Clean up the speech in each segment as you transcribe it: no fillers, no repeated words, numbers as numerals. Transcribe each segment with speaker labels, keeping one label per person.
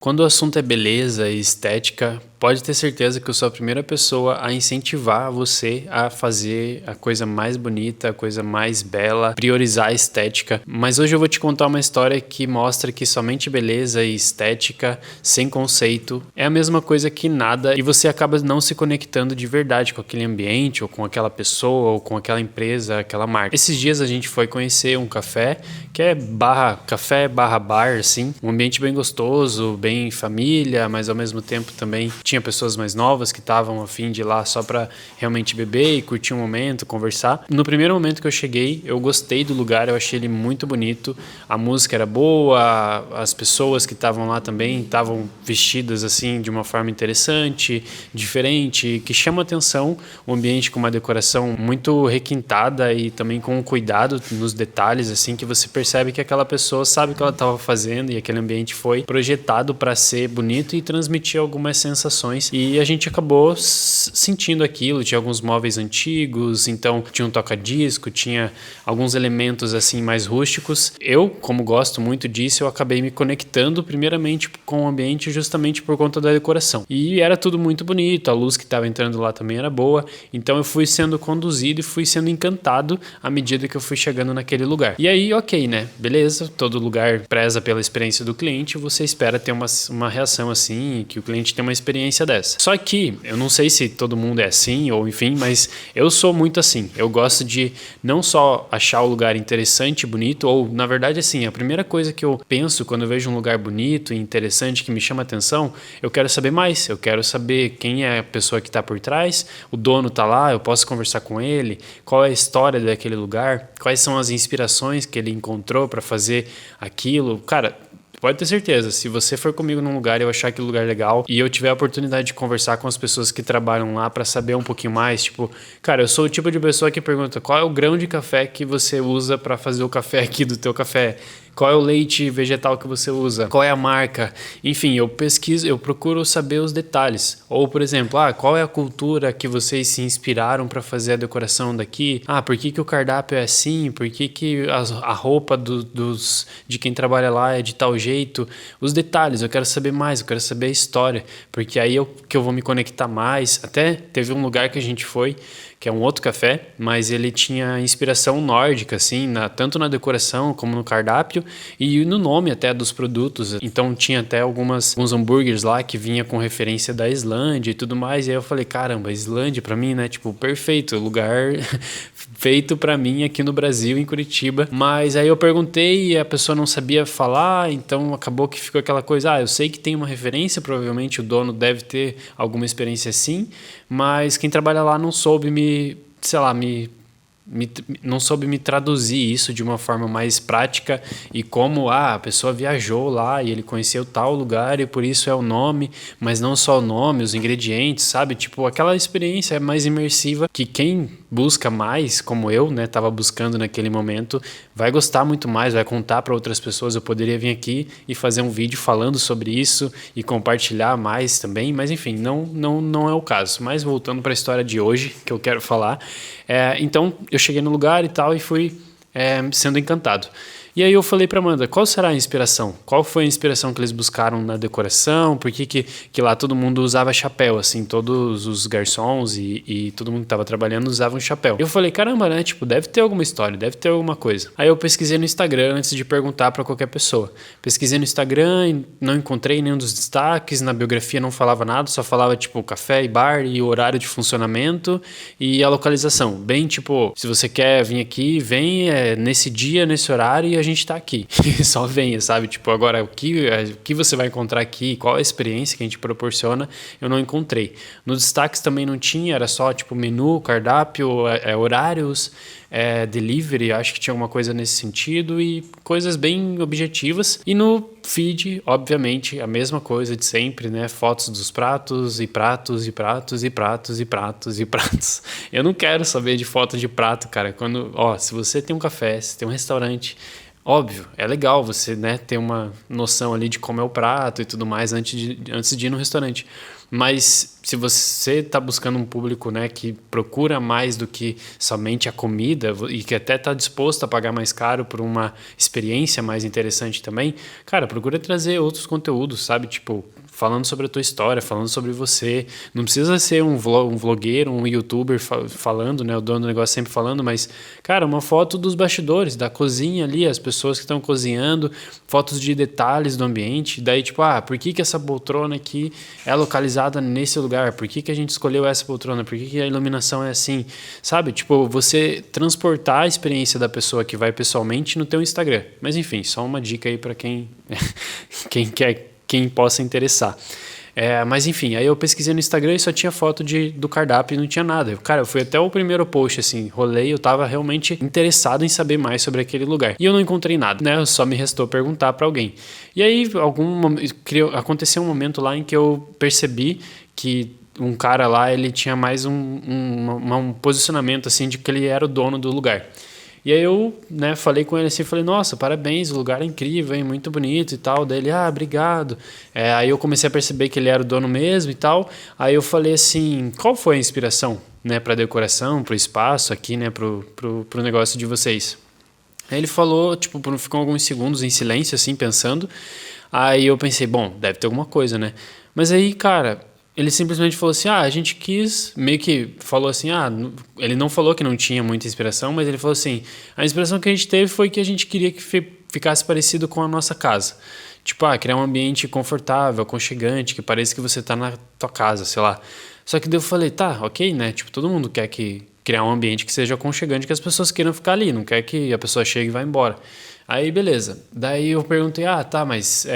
Speaker 1: Quando o assunto é beleza e estética, pode ter certeza que eu sou a primeira pessoa a incentivar você a fazer a coisa mais bonita, a coisa mais bela, priorizar a estética. Mas hoje eu vou te contar uma história que mostra que somente beleza e estética, sem conceito, é a mesma coisa que nada e você acaba não se conectando de verdade com aquele ambiente, ou com aquela pessoa, ou com aquela empresa, aquela marca. Esses dias a gente foi conhecer um café que é café barra bar, assim, um ambiente bem gostoso, bem família, mas ao mesmo tempo também tinha pessoas mais novas que estavam a fim de ir lá só para realmente beber e curtir um momento, conversar. No primeiro momento que eu cheguei, eu gostei do lugar, eu achei ele muito bonito, a música era boa, as pessoas que estavam lá também estavam vestidas assim de uma forma interessante, diferente, que chama atenção, o ambiente com uma decoração muito requintada e também com cuidado nos detalhes, assim, que você percebe que aquela pessoa sabe o que ela estava fazendo e aquele ambiente foi projetado para ser bonito e transmitir algumas sensações, e a gente acabou sentindo aquilo. Tinha alguns móveis antigos, então tinha um toca-disco, tinha alguns elementos assim mais rústicos. Eu, como gosto muito disso, eu acabei me conectando primeiramente com o ambiente justamente por conta da decoração, e era tudo muito bonito, a luz que estava entrando lá também era boa, então eu fui sendo conduzido e fui sendo encantado à medida que eu fui chegando naquele lugar. E aí, ok, né? Beleza, todo lugar preza pela experiência do cliente, você espera ter uma reação assim, que o cliente tenha uma experiência dessa. Só que, eu não sei se todo mundo é assim, ou enfim, mas eu sou muito assim. Eu gosto de não só achar o lugar interessante e bonito, ou na verdade assim, a primeira coisa que eu penso quando eu vejo um lugar bonito e interessante que me chama atenção, eu quero saber mais, eu quero saber quem é a pessoa que está por trás, o dono tá lá, eu posso conversar com ele, qual é a história daquele lugar, quais são as inspirações que ele encontrou para fazer aquilo. Cara, pode ter certeza, se você for comigo num lugar e eu achar aquele lugar legal e eu tiver a oportunidade de conversar com as pessoas que trabalham lá para saber um pouquinho mais, tipo, cara, eu sou o tipo de pessoa que pergunta qual é o grão de café que você usa para fazer o café aqui do teu café, qual é o leite vegetal que você usa, qual é a marca, enfim, eu pesquiso, eu procuro saber os detalhes. Ou, por exemplo, qual é a cultura que vocês se inspiraram para fazer a decoração daqui? Por que o cardápio é assim? Por que a roupa de quem trabalha lá é de tal jeito? Os detalhes, eu quero saber mais, eu quero saber a história, porque aí que eu vou me conectar mais. Até teve um lugar que a gente foi, que é um outro café, mas ele tinha inspiração nórdica, assim, tanto na decoração como no cardápio e no nome até dos produtos. Então tinha até alguns hambúrgueres lá que vinha com referência da Islândia e tudo mais. E aí eu falei, caramba, Islândia pra mim, né? Tipo, perfeito, lugar feito pra mim aqui no Brasil, em Curitiba. Mas aí eu perguntei e a pessoa não sabia falar, então acabou que ficou aquela coisa, eu sei que tem uma referência, provavelmente o dono deve ter alguma experiência assim, mas quem trabalha lá não soube não soube me traduzir isso de uma forma mais prática e como a pessoa viajou lá e ele conheceu tal lugar e por isso é o nome, mas não só o nome, os ingredientes, sabe? Tipo, aquela experiência é mais imersiva que quem busca mais, como eu, né, tava buscando naquele momento, vai gostar muito mais, vai contar para outras pessoas. Eu poderia vir aqui e fazer um vídeo falando sobre isso e compartilhar mais também, mas enfim, não é o caso. Mas voltando para a história de hoje, que eu quero falar, então eu cheguei no lugar e tal e fui sendo encantado. E aí eu falei pra Amanda, qual será a inspiração? Qual foi a inspiração que eles buscaram na decoração? Por que lá todo mundo usava chapéu, assim, todos os garçons e todo mundo que tava trabalhando usava um chapéu. Eu falei, caramba, né, tipo, deve ter alguma história, deve ter alguma coisa. Aí eu pesquisei no Instagram antes de perguntar pra qualquer pessoa. Pesquisei no Instagram e não encontrei nenhum dos destaques, na biografia não falava nada, só falava, tipo, café e bar e o horário de funcionamento e a localização. Bem, tipo, se você quer vir aqui, vem nesse dia, nesse horário e a gente tá aqui. Só venha, sabe? Tipo, agora, o que você vai encontrar aqui, qual a experiência que a gente proporciona, eu não encontrei. Nos destaques também não tinha, era só, tipo, menu, cardápio, horários, delivery, acho que tinha alguma coisa nesse sentido e coisas bem objetivas. E no feed, obviamente, a mesma coisa de sempre, né? Fotos dos pratos e pratos e pratos e pratos e pratos e pratos. Eu não quero saber de foto de prato, cara. Se você tem um café, se tem um restaurante, Óbvio, é legal você, né, ter uma noção ali de como é o prato e tudo mais antes de ir no restaurante. Mas se você está buscando um público, né, que procura mais do que somente a comida e que até está disposto a pagar mais caro por uma experiência mais interessante também, cara, procura trazer outros conteúdos, sabe? Tipo, falando sobre a tua história, falando sobre você. Não precisa ser um vlogueiro, um youtuber falando, né? O dono do negócio sempre falando, mas, cara, uma foto dos bastidores, da cozinha ali, as pessoas que estão cozinhando, fotos de detalhes do ambiente. Daí, tipo, por que que essa poltrona aqui é localizada nesse lugar? Por que que a gente escolheu essa poltrona? Por que que a iluminação é assim? Sabe? Tipo, você transportar a experiência da pessoa que vai pessoalmente no teu Instagram. Mas, enfim, só uma dica aí para quem possa interessar. Mas enfim, aí eu pesquisei no Instagram e só tinha foto do cardápio e não tinha nada. Cara, eu fui até o primeiro post, assim, rolei, eu tava realmente interessado em saber mais sobre aquele lugar. E eu não encontrei nada, né? Só me restou perguntar pra alguém. E aí, aconteceu um momento lá em que eu percebi que um cara lá, ele tinha mais um posicionamento, assim, de que ele era o dono do lugar. E aí eu, né, falei com ele assim, falei, nossa, parabéns, o lugar é incrível, hein, muito bonito e tal. Daí ele, obrigado. Aí eu comecei a perceber que ele era o dono mesmo e tal. Aí eu falei assim, qual foi a inspiração, né, para decoração, para o espaço aqui, né, pro negócio de vocês? Aí ele falou, tipo, ficou alguns segundos em silêncio, assim, pensando. Aí eu pensei, bom, deve ter alguma coisa, né? Mas aí, cara, ele simplesmente falou assim, a gente quis, meio que falou assim, ele não falou que não tinha muita inspiração, mas ele falou assim, a inspiração que a gente teve foi que a gente queria que ficasse parecido com a nossa casa. Tipo, criar um ambiente confortável, aconchegante, que pareça que você tá na tua casa, sei lá. Só que daí eu falei, tá, ok, né? Tipo, todo mundo quer criar um ambiente que seja aconchegante, que as pessoas queiram ficar ali, não quer que a pessoa chegue e vá embora. Aí, beleza. Daí eu perguntei, tá, mas...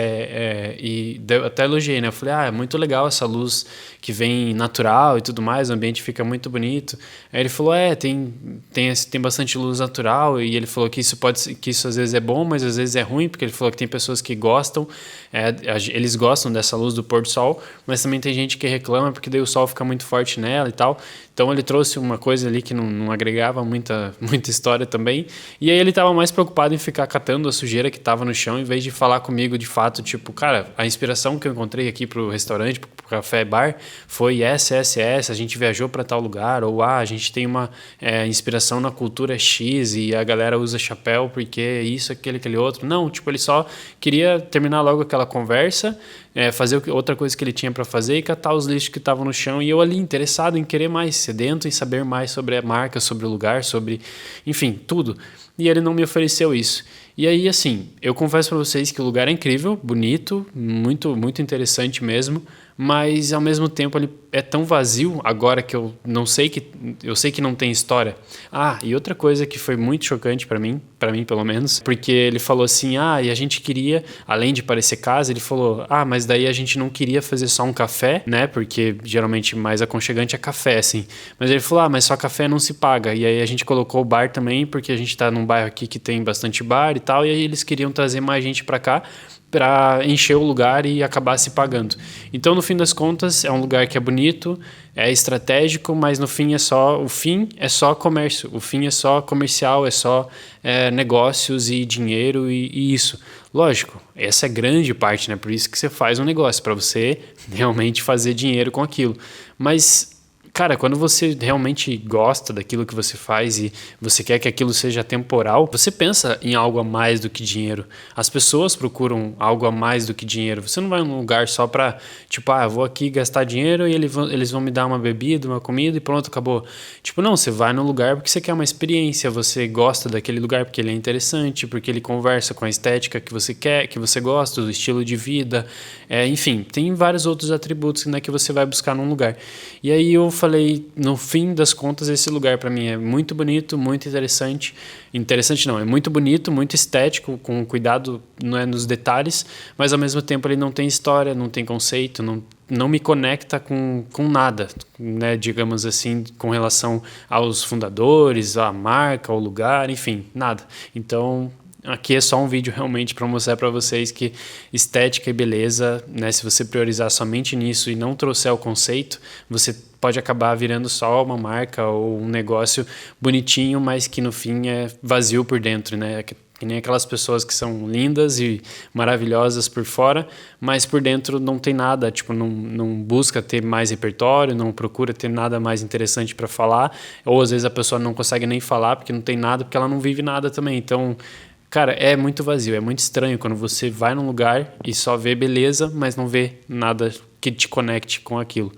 Speaker 1: e eu até elogiei, né? Eu falei, é muito legal essa luz que vem natural e tudo mais, o ambiente fica muito bonito. Aí ele falou, tem bastante luz natural, e ele falou que isso às vezes é bom, mas às vezes é ruim, porque ele falou que tem pessoas que gostam, eles gostam dessa luz do pôr do sol, mas também tem gente que reclama porque daí o sol fica muito forte nela e tal. Então ele trouxe uma coisa ali que não agregava muita história também. E aí ele estava mais preocupado em ficar catando a sujeira que estava no chão, em vez de falar comigo de fato, tipo, cara, a inspiração que eu encontrei aqui pro restaurante, pro café bar, foi essa, a gente viajou para tal lugar, ou a gente tem uma inspiração na cultura X e a galera usa chapéu porque isso, aquele outro. Não, tipo, ele só queria terminar logo aquela conversa, fazer outra coisa que ele tinha para fazer e catar os lixos que estavam no chão, e eu ali interessado em querer mais, sedento em saber mais sobre a marca, sobre o lugar, sobre, enfim, tudo. E ele não me ofereceu isso. E aí, assim, eu confesso para vocês que o lugar é incrível, bonito, muito, muito interessante mesmo, mas ao mesmo tempo ele é tão vazio agora que eu sei que não tem história. E outra coisa que foi muito chocante para mim pelo menos, porque ele falou assim, e a gente queria, além de parecer casa, ele falou, mas daí a gente não queria fazer só um café, né, porque geralmente mais aconchegante é café, assim, mas ele falou, mas só café não se paga, e aí a gente colocou o bar também, porque a gente tá num bairro aqui que tem bastante bar e tal, e aí eles queriam trazer mais gente para cá, para encher o lugar e acabar se pagando. Então, no fim das contas, é um lugar que é bonito, é estratégico, mas no fim o fim é só comércio, o fim é só comercial, é só negócios e dinheiro e isso. Lógico, essa é grande parte, né? Por isso que você faz um negócio, para você realmente fazer dinheiro com aquilo. Mas, cara, quando você realmente gosta daquilo que você faz e você quer que aquilo seja temporal, você pensa em algo a mais do que dinheiro. As pessoas procuram algo a mais do que dinheiro. Você não vai num lugar só pra, tipo, eu vou aqui gastar dinheiro e eles vão me dar uma bebida, uma comida e pronto, acabou. Tipo, não, você vai num lugar porque você quer uma experiência, você gosta daquele lugar porque ele é interessante, porque ele conversa com a estética que você quer, que você gosta, do estilo de vida, enfim, tem vários outros atributos, né, que você vai buscar num lugar. E aí eu falei, no fim das contas, esse lugar para mim é muito bonito, muito interessante. Interessante não, é muito bonito, muito estético, com cuidado, nos detalhes, mas ao mesmo tempo ele não tem história, não tem conceito, não me conecta com nada, né, digamos assim, com relação aos fundadores, à marca, ao lugar, enfim, nada. Então, aqui é só um vídeo realmente para mostrar para vocês que estética e beleza, né, se você priorizar somente nisso e não trouxer o conceito, você pode acabar virando só uma marca ou um negócio bonitinho, mas que no fim é vazio por dentro, né? Que nem aquelas pessoas que são lindas e maravilhosas por fora, mas por dentro não tem nada, tipo, não busca ter mais repertório, não procura ter nada mais interessante para falar, ou às vezes a pessoa não consegue nem falar porque não tem nada, porque ela não vive nada também. Então, cara, é muito vazio, é muito estranho quando você vai num lugar e só vê beleza, mas não vê nada que te conecte com aquilo.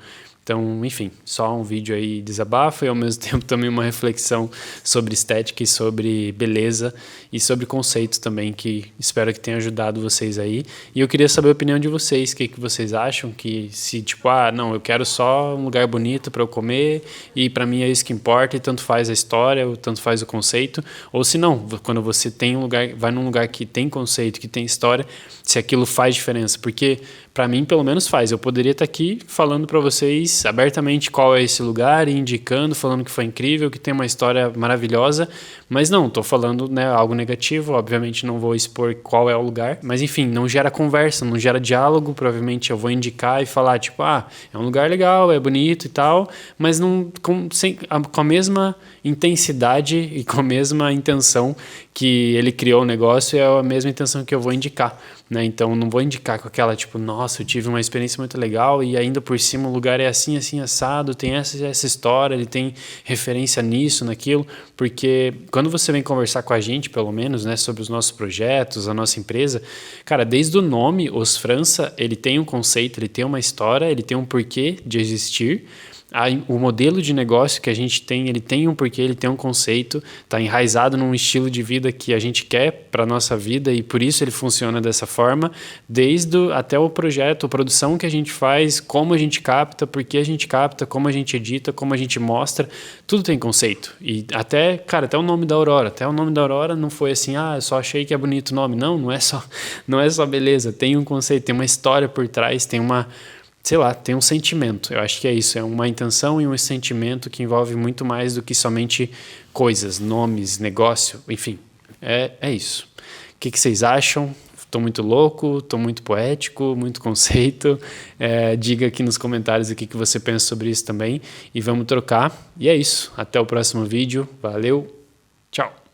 Speaker 1: Então, enfim, só um vídeo aí desabafo e ao mesmo tempo também uma reflexão sobre estética e sobre beleza e sobre conceito também, que espero que tenha ajudado vocês aí. E eu queria saber a opinião de vocês, o que vocês acham, que se tipo, não, eu quero só um lugar bonito para eu comer e para mim é isso que importa e tanto faz a história, ou tanto faz o conceito, ou se não, quando você tem um lugar, vai num lugar que tem conceito, que tem história, se aquilo faz diferença, porque para mim pelo menos faz. Eu poderia estar aqui falando para vocês abertamente qual é esse lugar e indicando, falando que foi incrível, que tem uma história maravilhosa, mas não, estou falando, né, algo negativo, obviamente não vou expor qual é o lugar, mas enfim, não gera conversa, não gera diálogo, provavelmente eu vou indicar e falar, tipo, é um lugar legal, é bonito e tal, mas não com a mesma intensidade e com a mesma intenção que ele criou o negócio, é a mesma intenção que eu vou indicar, né? Então não vou indicar com aquela tipo, nossa, eu tive uma experiência muito legal e ainda por cima o lugar é assim, assim, assado, tem essa história, ele tem referência nisso, naquilo, porque quando você vem conversar com a gente, pelo menos, né, sobre os nossos projetos, a nossa empresa, cara, desde o nome, Os França, ele tem um conceito, ele tem uma história, ele tem um porquê de existir. O modelo de negócio que a gente tem, ele tem um porquê, ele tem um conceito, está enraizado num estilo de vida que a gente quer para a nossa vida e por isso ele funciona dessa forma, até o projeto, a produção que a gente faz, como a gente capta, por que a gente capta, como a gente edita, como a gente mostra, tudo tem conceito. E até, cara, até o nome da Aurora, não foi assim, eu só achei que é bonito o nome. Não é só beleza, tem um conceito, tem uma história por trás, tem uma... sei lá, tem um sentimento. Eu acho que é isso, é uma intenção e um sentimento que envolve muito mais do que somente coisas, nomes, negócio, enfim, é isso. O que vocês acham? Estou muito louco, estou muito poético, muito conceito. Diga aqui nos comentários o que você pensa sobre isso também e vamos trocar. E é isso, até o próximo vídeo, valeu, tchau!